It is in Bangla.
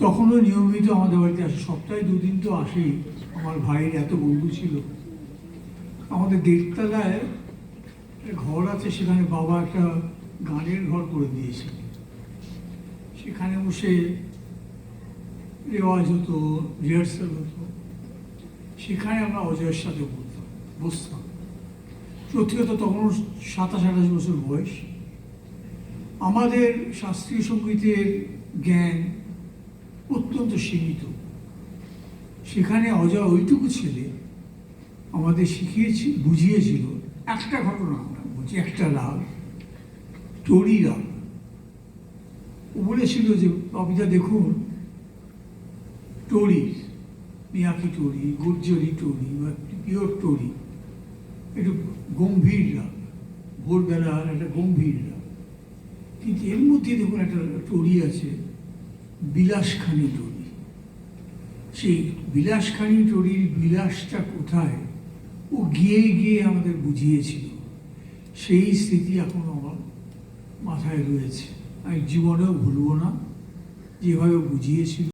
তখনও নিয়মিত আমাদের বাড়িতে আসে, সপ্তাহে দুদিন তো আসেই। আমার ভাইয়ের এত বন্ধু ছিল। আমাদের দেড়তলায় একটা ঘর আছে, সেখানে বাবা একটা গানের ঘর করে দিয়েছে। সেখানে বসে রেওয়াজ হতো, রিহার্সাল হতো। সেখানে আমরা অজয়ের সাথে বসতাম। সত্যি কথা, তখন 27-28 বছর বয়স। আমাদের শাস্ত্রীয় সঙ্গীতের জ্ঞান অত্যন্ত সীমিত। সেখানে অজয় ওইটুকু ছেলে আমাদের বুঝিয়েছিল একটা ঘটনা। আমরা বলছি একটা রাগ, টরি রাগ। ও বলেছিল যে বাপিদা দেখুন, টরি, মিয়াকি টরি, গুর্জরি টরি বা পিওর টরি একটু গম্ভীর রাগ, ভোরবেলার একটা গম্ভীর রাগ। কিন্তু এর মধ্যে দেখুন একটা টরি আছে, বিলাসখানি টরি। সেই বিলাসখানি টরির বিলাসটা কোথায় ও গিয়ে গিয়ে আমাদের বুঝিয়েছিল। সেই স্মৃতি এখন আমার মাথায় রয়েছে। আমি জীবনেও ভুলব না যেভাবে বুঝিয়েছিল।